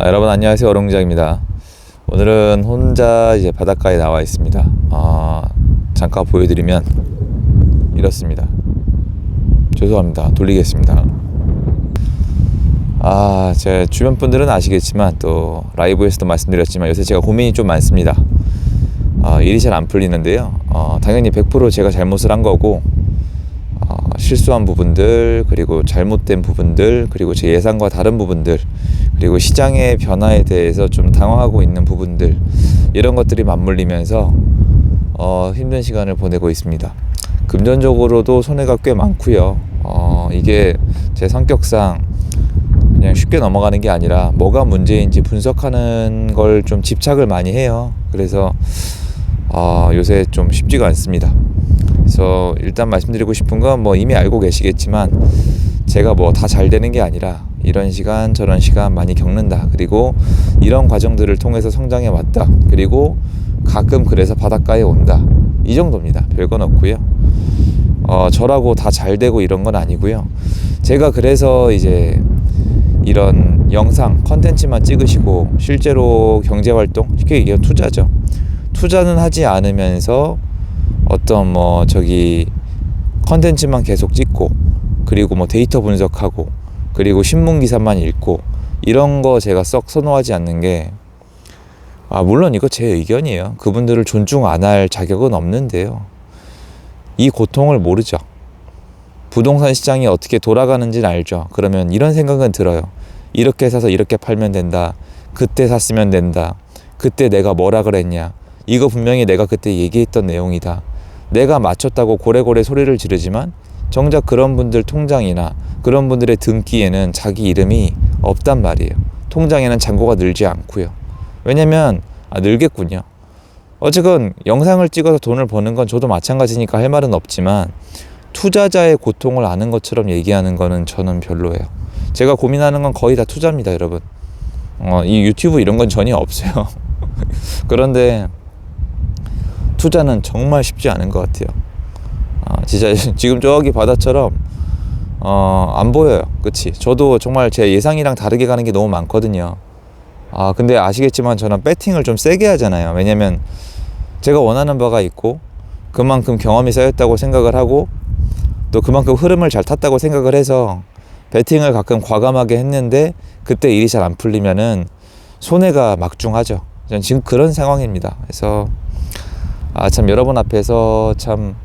여러분 안녕하세요. 어롱장입니다. 오늘은 혼자 이제 바닷가에 나와 있습니다. 잠깐 보여드리면 이렇습니다. 죄송합니다. 돌리겠습니다. 제 주변 분들은 아시겠지만 또 라이브에서도 말씀드렸지만 요새 제가 고민이 좀 많습니다. 일이 잘 안 풀리는데요. 당연히 100% 제가 잘못을 한 거고 실수한 부분들, 그리고 잘못된 부분들, 그리고 제 예상과 다른 부분들, 그리고 시장의 변화에 대해서 좀 당황하고 있는 부분들, 이런 것들이 맞물리면서 힘든 시간을 보내고 있습니다. 금전적으로도 손해가 꽤 많고요. 이게 제 성격상 그냥 쉽게 넘어가는 게 아니라 뭐가 문제인지 분석하는 걸 좀 집착을 많이 해요. 그래서 요새 좀 쉽지가 않습니다. 그래서 일단 말씀드리고 싶은 건 뭐 이미 알고 계시겠지만 제가 뭐 다 잘 되는 게 아니라 이런 시간 저런 시간 많이 겪는다. 그리고 이런 과정들을 통해서 성장해 왔다. 그리고 가끔 그래서 바닷가에 온다. 이 정도입니다. 별건 없고요. 저라고 다 잘 되고 이런 건 아니고요. 제가 그래서 이제 이런 영상 컨텐츠만 찍으시고 실제로 경제활동, 쉽게 얘기하면 투자죠. 투자는 하지 않으면서 어떤 컨텐츠만 계속 찍고, 그리고 데이터 분석하고, 그리고 신문 기사만 읽고, 이런 거 제가 썩 선호하지 않는 게, 물론 이거 제 의견이에요. 그분들을 존중 안 할 자격은 없는데요. 이 고통을 모르죠. 부동산 시장이 어떻게 돌아가는지는 알죠. 그러면 이런 생각은 들어요. 이렇게 사서 이렇게 팔면 된다. 그때 샀으면 된다. 그때 내가 뭐라 그랬냐. 이거 분명히 내가 그때 얘기했던 내용이다. 내가 맞췄다고 고래고래 소리를 지르지만 정작 그런 분들 통장이나 그런 분들의 등기에는 자기 이름이 없단 말이에요. 통장에는 잔고가 늘지 않고요. 왜냐면 늘겠군요. 어쨌건 영상을 찍어서 돈을 버는 건 저도 마찬가지니까 할 말은 없지만 투자자의 고통을 아는 것처럼 얘기하는 거는 저는 별로예요. 제가 고민하는 건 거의 다 투자입니다, 여러분. 이 유튜브 이런 건 전혀 없어요. 그런데 투자는 정말 쉽지 않은 것 같아요. 진짜 지금 저기 바다처럼 안 보여요. 그치? 저도 정말 제 예상이랑 다르게 가는 게 너무 많거든요. 근데 아시겠지만 저는 배팅을 좀 세게 하잖아요. 왜냐면 제가 원하는 바가 있고 그만큼 경험이 쌓였다고 생각을 하고 또 그만큼 흐름을 잘 탔다고 생각을 해서 배팅을 가끔 과감하게 했는데 그때 일이 잘 안 풀리면은 손해가 막중하죠. 저는 지금 그런 상황입니다. 그래서 참 여러분 앞에서 참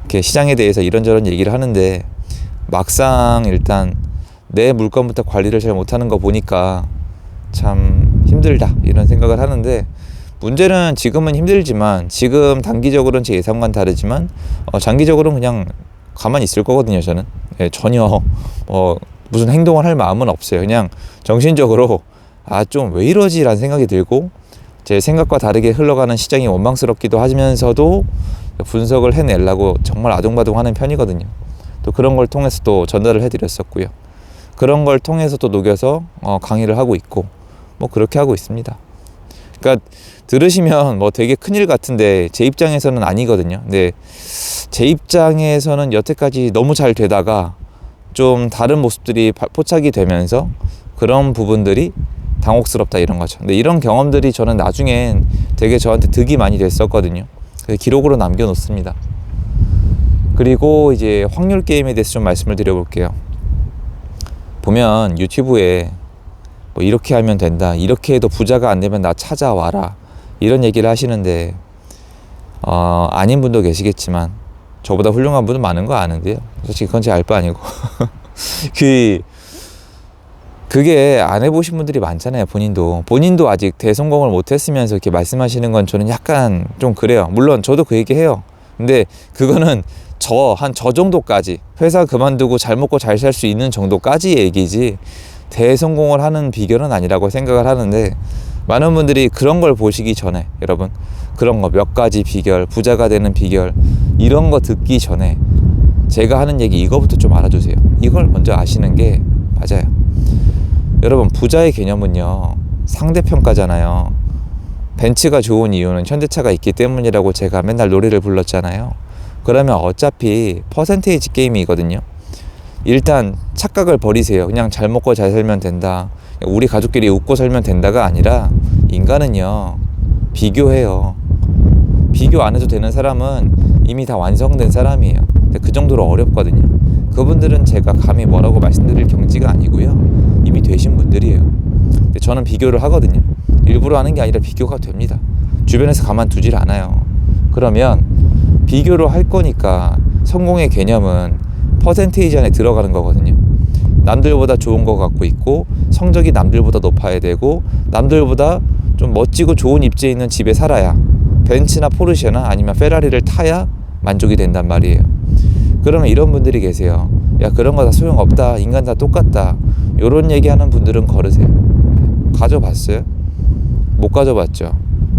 이렇게 시장에 대해서 이런저런 얘기를 하는데 막상 일단 내 물건부터 관리를 잘 못하는 거 보니까 참 힘들다 이런 생각을 하는데, 문제는 지금은 힘들지만 지금 단기적으로는 제 예상과는 다르지만 장기적으로는 그냥 가만히 있을 거거든요. 저는 전혀 무슨 행동을 할 마음은 없어요. 그냥 정신적으로 좀 왜 이러지 라는 생각이 들고 제 생각과 다르게 흘러가는 시장이 원망스럽기도 하면서도 분석을 해내려고 정말 아둥바둥 하는 편이거든요. 또 그런 걸 통해서 또 전달을 해드렸었고요. 그런 걸 통해서 또 녹여서 강의를 하고 있고 그렇게 하고 있습니다. 그러니까 들으시면 되게 큰일 같은데 제 입장에서는 아니거든요. 근데 제 입장에서는 여태까지 너무 잘 되다가 좀 다른 모습들이 포착이 되면서 그런 부분들이 당혹스럽다 이런 거죠. 근데 이런 경험들이 저는 나중엔 되게 저한테 득이 많이 됐었거든요. 그래서 기록으로 남겨놓습니다. 그리고 이제 확률 게임에 대해서 좀 말씀을 드려볼게요. 보면 유튜브에 이렇게 하면 된다, 이렇게 해도 부자가 안 되면 나 찾아와라, 이런 얘기를 하시는데 아닌 분도 계시겠지만 저보다 훌륭한 분은 많은 거 아는데요. 솔직히 그건 제 알 바 아니고 그게 안 해보신 분들이 많잖아요. 본인도 아직 대성공을 못했으면서 이렇게 말씀하시는 건 저는 약간 좀 그래요. 물론 저도 그 얘기 해요. 근데 그거는 저 정도까지, 회사 그만두고 잘 먹고 잘 살 수 있는 정도까지의 얘기지 대성공을 하는 비결은 아니라고 생각을 하는데, 많은 분들이 그런 걸 보시기 전에, 여러분 그런 거 몇 가지 비결, 부자가 되는 비결, 이런 거 듣기 전에 제가 하는 얘기 이거부터 좀 알아두세요. 이걸 먼저 아시는 게 맞아요. 여러분, 부자의 개념은요, 상대평가잖아요. 벤츠가 좋은 이유는 현대차가 있기 때문이라고 제가 맨날 노래를 불렀잖아요. 그러면 어차피 퍼센테이지 게임이거든요. 일단 착각을 버리세요. 그냥 잘 먹고 잘 살면 된다, 우리 가족끼리 웃고 살면 된다가 아니라 인간은요 비교해요. 비교 안 해도 되는 사람은 이미 다 완성된 사람이에요. 근데 그 정도로 어렵거든요. 그분들은 제가 감히 뭐라고 말씀드릴 경지가 아니고요, 이미 되신 분들이에요. 근데 저는 비교를 하거든요. 일부러 하는 게 아니라 비교가 됩니다. 주변에서 가만두질 않아요. 그러면 비교를 할 거니까 성공의 개념은 퍼센테이지 안에 들어가는 거거든요. 남들보다 좋은 거 갖고 있고 성적이 남들보다 높아야 되고 남들보다 좀 멋지고 좋은 입지에 있는 집에 살아야, 벤츠나 포르쉐나 아니면 페라리를 타야 만족이 된단 말이에요. 그러면 이런 분들이 계세요. 야, 그런 거 다 소용없다, 인간 다 똑같다, 요런 얘기하는 분들은 거르세요. 가져봤어요? 못 가져봤죠.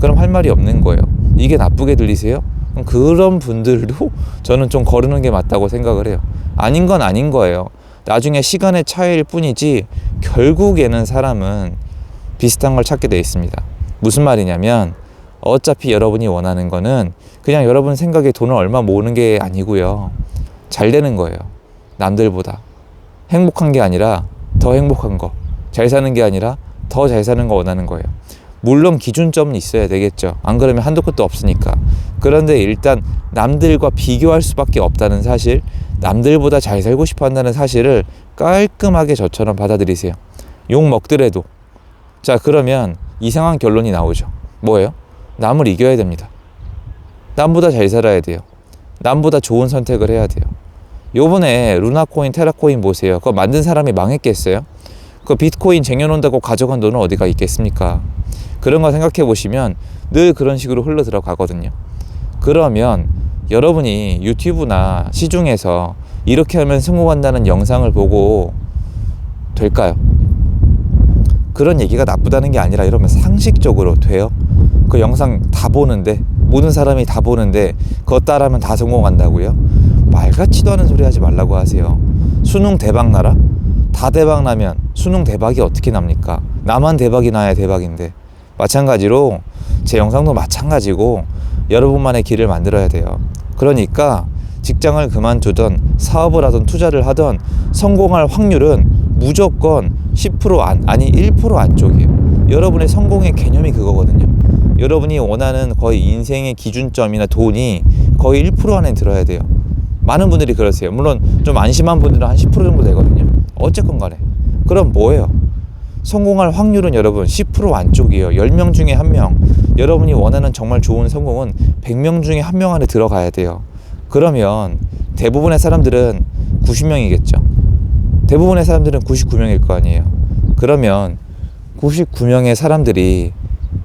그럼 할 말이 없는 거예요. 이게 나쁘게 들리세요? 그런 분들도 저는 좀 거르는 게 맞다고 생각을 해요. 아닌 건 아닌 거예요. 나중에 시간의 차이일 뿐이지 결국에는 사람은 비슷한 걸 찾게 돼 있습니다. 무슨 말이냐면 어차피 여러분이 원하는 거는 그냥 여러분 생각에 돈을 얼마 모으는 게 아니고요, 잘 되는 거예요. 남들보다 행복한 게 아니라 더 행복한 거, 잘 사는 게 아니라 더 잘 사는 거 원하는 거예요. 물론 기준점은 있어야 되겠죠. 안 그러면 한도 끝도 없으니까. 그런데 일단 남들과 비교할 수밖에 없다는 사실, 남들보다 잘 살고 싶어 한다는 사실을 깔끔하게 저처럼 받아들이세요. 욕 먹더라도. 자, 그러면 이상한 결론이 나오죠. 뭐예요? 남을 이겨야 됩니다. 남보다 잘 살아야 돼요. 남보다 좋은 선택을 해야 돼요. 요번에 루나코인, 테라코인 보세요. 그거 만든 사람이 망했겠어요? 그 비트코인 쟁여놓는다고 가져간 돈은 어디가 있겠습니까? 그런 거 생각해 보시면 늘 그런 식으로 흘러 들어가거든요. 그러면 여러분이 유튜브나 시중에서 이렇게 하면 성공한다는 영상을 보고 될까요? 그런 얘기가 나쁘다는 게 아니라 여러분 상식적으로 돼요? 그 영상 다 보는데, 모든 사람이 다 보는데 그거 따라하면 다 성공한다고요? 말 같지도 않은 소리 하지 말라고 하세요. 수능 대박 나라? 다 대박 나면 수능 대박이 어떻게 납니까? 나만 대박이 나야 대박인데. 마찬가지로 제 영상도 마찬가지고 여러분만의 길을 만들어야 돼요. 그러니까 직장을 그만두던 사업을 하던 투자를 하던 성공할 확률은 무조건 10% 아니 1% 안쪽이에요. 여러분의 성공의 개념이 그거거든요. 여러분이 원하는 거의 인생의 기준점이나 돈이 거의 1% 안에 들어야 돼요. 많은 분들이 그러세요. 물론 좀 안심한 분들은 한 10% 정도 되거든요. 어쨌건 간에 그럼 뭐예요? 성공할 확률은 여러분 10% 안쪽이에요. 10명 중에 1명. 여러분이 원하는 정말 좋은 성공은 100명 중에 1명 안에 들어가야 돼요. 그러면 대부분의 사람들은 90명이겠죠. 대부분의 사람들은 99명일 거 아니에요. 그러면 99명의 사람들이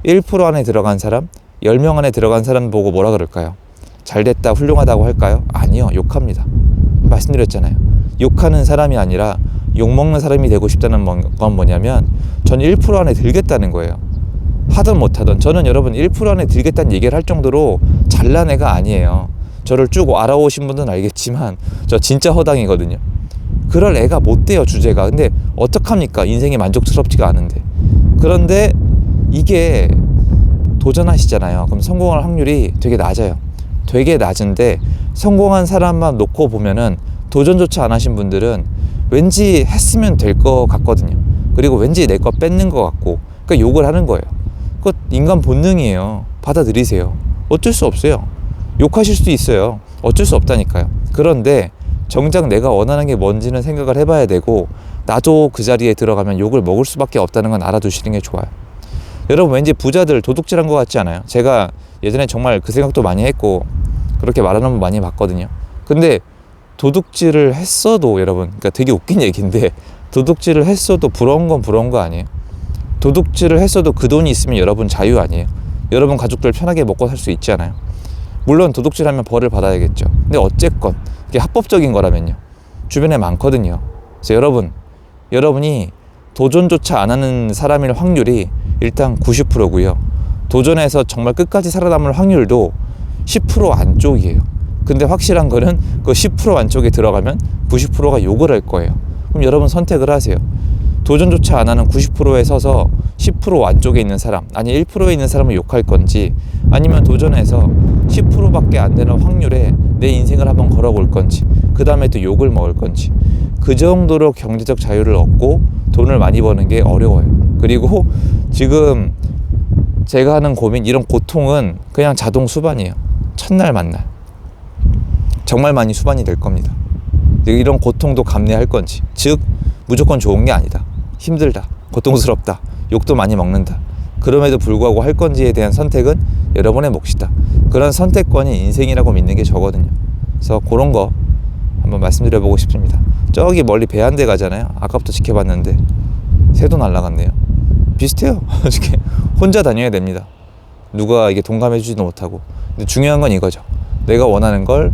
1% 안에 들어간 사람, 10명 안에 들어간 사람 보고 뭐라 그럴까요? 잘됐다, 훌륭하다고 할까요? 아니요, 욕합니다. 말씀드렸잖아요. 욕하는 사람이 아니라 욕먹는 사람이 되고 싶다는 건 뭐냐면 전 1% 안에 들겠다는 거예요. 하든 못하든 저는 여러분 1% 안에 들겠다는 얘기를 할 정도로 잘난 애가 아니에요. 저를 쭉 알아오신 분들은 알겠지만 저 진짜 허당이거든요. 그럴 애가 못 돼요, 주제가. 근데 어떡합니까? 인생이 만족스럽지가 않은데. 그런데 이게 도전하시잖아요. 그럼 성공할 확률이 되게 낮아요. 되게 낮은데 성공한 사람만 놓고 보면은 도전조차 안 하신 분들은 왠지 했으면 될 것 같거든요. 그리고 왠지 내 거 뺏는 것 같고, 그러니까 욕을 하는 거예요. 그거 인간 본능이에요. 받아들이세요. 어쩔 수 없어요. 욕하실 수도 있어요. 어쩔 수 없다니까요. 그런데 정작 내가 원하는 게 뭔지는 생각을 해봐야 되고, 나도 그 자리에 들어가면 욕을 먹을 수밖에 없다는 건 알아두시는 게 좋아요. 여러분 왠지 부자들 도둑질한 것 같지 않아요? 제가 예전에 정말 그 생각도 많이 했고 그렇게 말하는 분 많이 봤거든요. 근데 도둑질을 했어도 여러분, 그러니까 되게 웃긴 얘기인데 도둑질을 했어도 부러운 건 부러운 거 아니에요? 도둑질을 했어도 그 돈이 있으면 여러분 자유 아니에요? 여러분 가족들 편하게 먹고 살 수 있잖아요. 물론 도둑질하면 벌을 받아야겠죠. 근데 어쨌건 이게 합법적인 거라면요. 주변에 많거든요. 그래서 여러분이 도전조차 안 하는 사람일 확률이 일단 90%고요. 도전해서 정말 끝까지 살아남을 확률도 10% 안쪽이에요. 근데 확실한 거는 그 10% 안쪽에 들어가면 90%가 욕을 할 거예요. 그럼 여러분 선택을 하세요. 도전조차 안 하는 90%에 서서 10% 안쪽에 있는 사람, 아니 1%에 있는 사람을 욕할 건지, 아니면 도전해서 10%밖에 안 되는 확률에 내 인생을 한번 걸어볼 건지, 그 다음에 또 욕을 먹을 건지. 그 정도로 경제적 자유를 얻고 돈을 많이 버는 게 어려워요. 그리고 지금 제가 하는 고민, 이런 고통은 그냥 자동 수반이에요. 첫날 만날 정말 많이 수반이 될 겁니다. 이런 고통도 감내할 건지, 즉 무조건 좋은 게 아니다, 힘들다, 고통스럽다, 욕도 많이 먹는다, 그럼에도 불구하고 할 건지에 대한 선택은 여러분의 몫이다. 그런 선택권이 인생이라고 믿는 게 저거든요. 그래서 그런 거 한번 말씀드려보고 싶습니다. 저기 멀리 배 한 대 가잖아요. 아까부터 지켜봤는데 새도 날아갔네요. 비슷해요. 혼자 다녀야 됩니다. 누가 이게 동감해주지도 못하고. 근데 중요한 건 이거죠. 내가 원하는 걸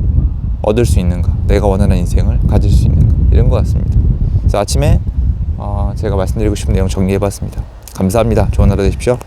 얻을 수 있는가, 내가 원하는 인생을 가질 수 있는가, 이런 것 같습니다. 그래서 아침에 제가 말씀드리고 싶은 내용 정리해봤습니다. 감사합니다. 좋은 하루 되십시오.